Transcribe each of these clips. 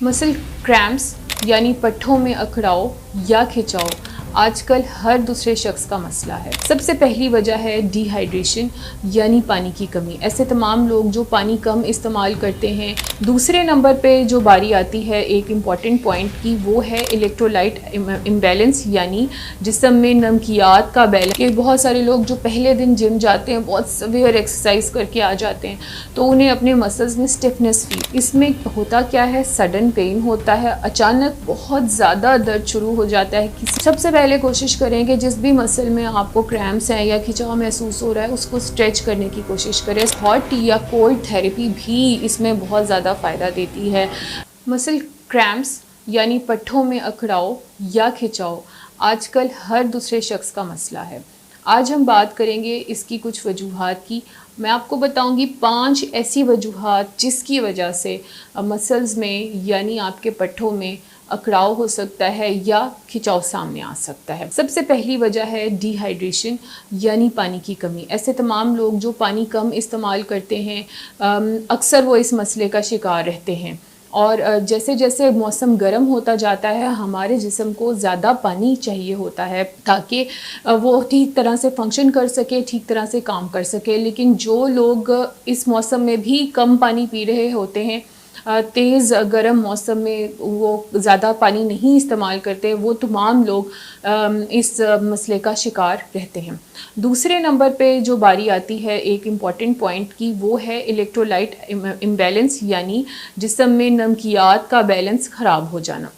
Muscle cramps यानी पट्ठों में अकड़ाव या खिंचाव आजकल हर दूसरे शख्स का मसला है। सबसे पहली वजह है डिहाइड्रेशन यानी पानी की कमी। ऐसे तमाम लोग जो पानी कम इस्तेमाल करते हैं। दूसरे नंबर पे जो बारी आती है एक इम्पॉर्टेंट पॉइंट की, वो है इलेक्ट्रोलाइट इम्बैलेंस यानी जिस्म में नमकियात का बैलेंस। कि बहुत सारे लोग जो पहले दिन जिम जाते हैं, बहुत सवेयर एक्सरसाइज करके आ जाते हैं, तो उन्हें अपने मसल्स में स्टिफनेस फील। इसमें होता क्या है, सडन पेन होता है, अचानक बहुत ज़्यादा दर्द शुरू हो जाता है। सबसे पहले कोशिश करें कि जिस भी मसल में आपको क्रैम्प्स हैं या खिंचाव महसूस हो रहा है उसको स्ट्रेच करने की कोशिश करें। हॉट या कोल्ड थेरेपी भी इसमें बहुत ज़्यादा फ़ायदा देती है। मसल क्रैम्प्स यानी पट्ठों में अकड़ाव या खिंचाव आजकल हर दूसरे शख्स का मसला है। आज हम बात करेंगे इसकी कुछ वजूहात की। मैं आपको बताऊंगी 5 ऐसी वजूहात जिसकी वजह से मसल्स में यानी आपके पट्ठों में अकड़ाव हो सकता है या खिंचाव सामने आ सकता है। सबसे पहली वजह है डिहाइड्रेशन यानी पानी की कमी। ऐसे तमाम लोग जो पानी कम इस्तेमाल करते हैं, अक्सर वो इस मसले का शिकार रहते हैं। और जैसे जैसे मौसम गर्म होता जाता है, हमारे जिस्म को ज़्यादा पानी चाहिए होता है ताकि वो ठीक तरह से फंक्शन कर सके, ठीक तरह से काम कर सके। लेकिन जो लोग इस मौसम में भी कम पानी पी रहे होते हैं, तेज़ गर्म मौसम में वो ज़्यादा पानी नहीं इस्तेमाल करते, वो तमाम लोग इस मसले का शिकार रहते हैं। दूसरे नंबर पे जो बारी आती है एक इम्पॉर्टेंट पॉइंट की, वो है इलेक्ट्रोलाइट इम्बैलेंस यानी जिस्म में नमकियात का बैलेंस ख़राब हो जाना।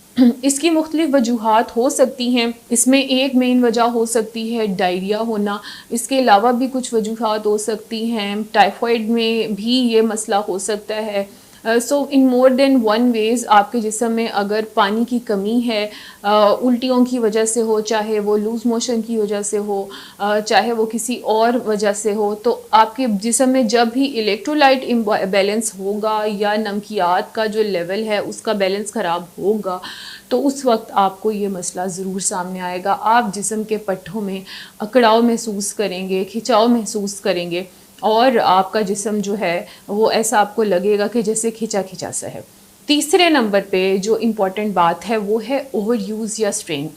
इसकी मुख्तलिफ वजूहात हो सकती हैं। इसमें एक मेन वजह हो सकती है डायरिया होना। इसके अलावा भी कुछ वजूहात हो सकती हैं। टाइफाइड में भी ये मसला हो सकता है। सो इन मोर देन वन वेज़ आपके जिस्म में अगर पानी की कमी है, उल्टियों की वजह से हो, चाहे वो लूज़ मोशन की वजह से हो, चाहे वो किसी और वजह से हो, तो आपके जिस्म में जब भी इलेक्ट्रोलाइट इम्बैलेंस होगा या नमकियात का जो लेवल है उसका बैलेंस ख़राब होगा, तो उस वक्त आपको ये मसला ज़रूर सामने आएगा। आप जिस्म के पट्ठों में अकड़ाव महसूस करेंगे, खिंचाव महसूस करेंगे और आपका जिस्म जो है वो ऐसा आपको लगेगा कि जैसे खिंचा खिंचा सा है। तीसरे नंबर पे जो इम्पॉर्टेंट बात है वो है ओवर यूज़ या स्ट्रेन।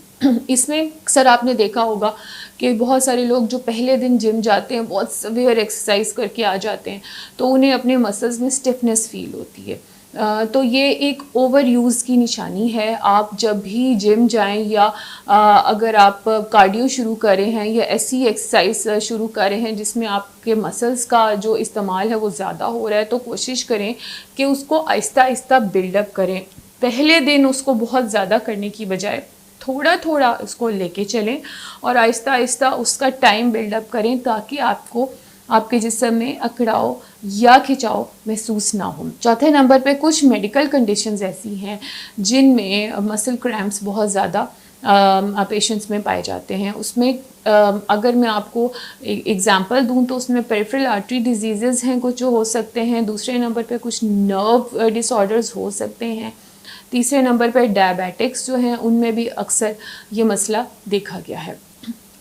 इसमें अक्सर आपने देखा होगा कि बहुत सारे लोग जो पहले दिन जिम जाते हैं, बहुत सवेयर एक्सरसाइज करके आ जाते हैं, तो उन्हें अपने मसल्स में स्टिफनेस फील होती है। तो ये एक ओवर यूज़ की निशानी है। आप जब भी जिम जाएं या अगर आप कार्डियो शुरू कर रहे हैं या ऐसी एक्सरसाइज शुरू कर रहे हैं जिसमें आपके मसल्स का जो इस्तेमाल है वो ज़्यादा हो रहा है, तो कोशिश करें कि उसको आहिस्ता आहिस्ता बिल्डअप करें। पहले दिन उसको बहुत ज़्यादा करने की बजाय थोड़ा थोड़ा उसको लेके चलें और आहिस्ता आहिस्ता उसका टाइम बिल्डअप करें ताकि आपको आपके जिस्म में अकड़ाव या खिंचाव महसूस ना हो। चौथे नंबर पे कुछ मेडिकल कंडीशंस ऐसी हैं जिनमें मसल क्रैम्प्स बहुत ज़्यादा पेशेंट्स में पाए जाते हैं। उसमें अगर मैं आपको एग्जांपल दूं तो उसमें पेरिफेरल आर्टरी डिजीज़ेज़ हैं कुछ जो हो सकते हैं। दूसरे नंबर पे कुछ नर्व डिसऑर्डर्स हो सकते हैं। तीसरे नंबर पर डायबिटिक्स जो हैं उनमें भी अक्सर ये मसला देखा गया है।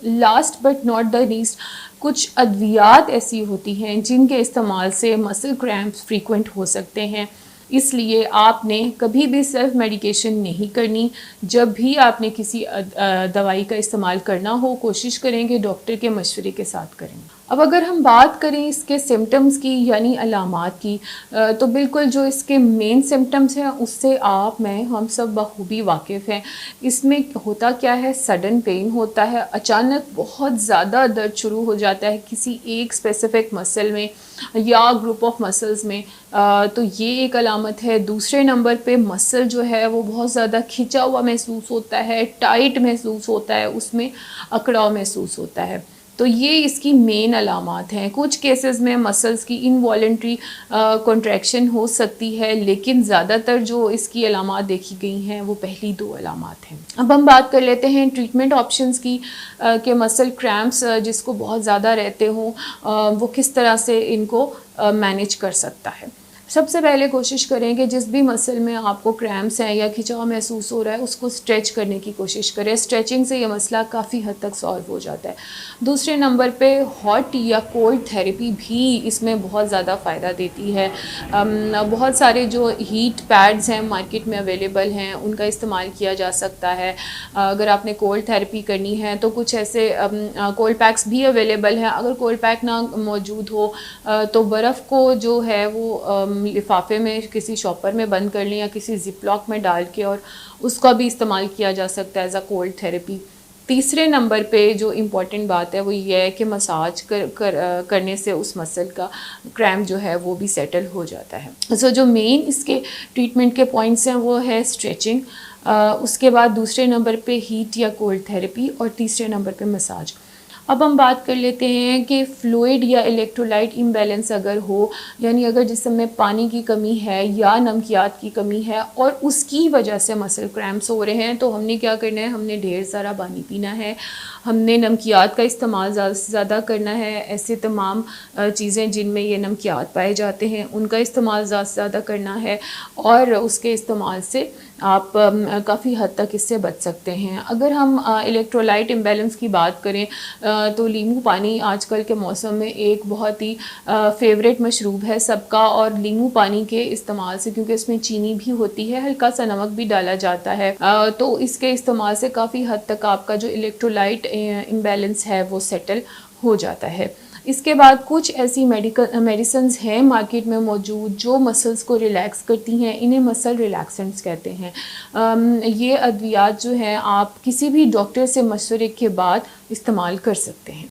Last but not the least कुछ अद्वियात ऐसी होती हैं जिनके इस्तेमाल से मसल क्रैम्प्स फ्रीक्वेंट हो सकते हैं। इसलिए आपने कभी भी सेल्फ मेडिकेशन नहीं करनी। जब भी आपने किसी दवाई का इस्तेमाल करना हो, कोशिश करेंगे डॉक्टर के मशवरे के साथ करें। अब अगर हम बात करें इसके सिम्टम्स की यानी अलामात की, तो बिल्कुल जो इसके मेन सिम्टम्स हैं उससे हम सब बखूबी वाकिफ़ हैं। इसमें होता क्या है, सडन पेन होता है, अचानक बहुत ज़्यादा दर्द शुरू हो जाता है किसी एक स्पेसिफिक मसल में या ग्रुप ऑफ मसल्स में, तो ये एक अलामत है। दूसरे नंबर पे मसल जो है वो बहुत ज़्यादा खिंचा हुआ महसूस होता है, टाइट महसूस होता है, उसमें अकड़ाव महसूस होता है। तो ये इसकी मेन अलामात हैं। कुछ केसेस में मसल्स की इनवॉलेंट्री कॉन्ट्रैक्शन हो सकती है, लेकिन ज़्यादातर जो इसकी अलामात देखी गई हैं वो पहली 2 अलामात हैं। अब हम बात कर लेते हैं ट्रीटमेंट ऑप्शंस की कि मसल क्रैम्प्स जिसको बहुत ज़्यादा रहते हों वो किस तरह से इनको मैनेज कर सकता है। سب سے پہلے کوشش کریں کہ جس بھی مسل میں آپ کو کریمپس ہیں یا کھنچاؤ محسوس ہو رہا ہے اس کو اسٹریچ کرنے کی کوشش کریں. اسٹریچنگ سے یہ مسئلہ کافی حد تک سالو ہو جاتا ہے. دوسرے نمبر پہ ہاٹ یا کولڈ تھیراپی بھی اس میں بہت زیادہ فائدہ دیتی ہے. بہت سارے جو ہیٹ پیڈز ہیں مارکیٹ میں اویلیبل ہیں ان کا استعمال کیا جا سکتا ہے. اگر آپ نے کولڈ تھیراپی کرنی ہے تو کچھ ایسے کولڈ پیکس بھی اویلیبل ہیں. اگر کولڈ پیک نہ موجود ہو تو برف کو جو ہے وہ لفافے میں کسی شاپر میں بند کر لیں یا کسی زپ لاک میں ڈال کے اور اس کا بھی استعمال کیا جا سکتا ہے ایز اے کولڈ تھیراپی. تیسرے نمبر پہ جو امپورٹنٹ بات ہے وہ یہ ہے کہ مساج کرنے سے اس مسل کا کریمپ جو ہے وہ بھی سیٹل ہو جاتا ہے. سو جو مین اس کے ٹریٹمنٹ کے پوائنٹس ہیں وہ ہے اسٹریچنگ, اس کے بعد دوسرے نمبر پہ ہیٹ یا کولڈ تھیراپی اور تیسرے نمبر پہ مساج. اب ہم بات کر لیتے ہیں کہ فلوئڈ یا الیکٹرولائٹ امبیلنس اگر ہو, یعنی اگر جسم میں پانی کی کمی ہے یا نمکیات کی کمی ہے اور اس کی وجہ سے مسل کریمپس ہو رہے ہیں تو ہم نے کیا کرنا ہے, ہم نے ڈھیر سارا پانی پینا ہے, ہم نے نمکیات کا استعمال زیادہ سے زیادہ کرنا ہے. ایسے تمام چیزیں جن میں یہ نمکیات پائے جاتے ہیں ان کا استعمال زیادہ سے زیادہ کرنا ہے اور اس کے استعمال سے آپ کافی حد تک اس سے بچ سکتے ہیں. اگر ہم الیکٹرولائٹ امبیلنس کی بات کریں تو لیمو پانی آج کل کے موسم میں ایک بہت ہی فیوریٹ مشروب ہے سب کا, اور لیمو پانی کے استعمال سے کیونکہ اس میں چینی بھی ہوتی ہے, ہلکا سا نمک بھی ڈالا جاتا ہے, تو اس کے استعمال سے کافی حد تک آپ کا جو الیکٹرولائٹ امبیلنس ہے وہ سیٹل ہو جاتا ہے. اس کے بعد کچھ ایسی میڈیسنز ہیں مارکیٹ میں موجود جو مسلس کو ریلیکس کرتی ہیں, انہیں مسل ریلیکسنٹس کہتے ہیں. یہ ادویات جو ہیں آپ کسی بھی ڈاکٹر سے مشورے کے بعد استعمال کر سکتے ہیں.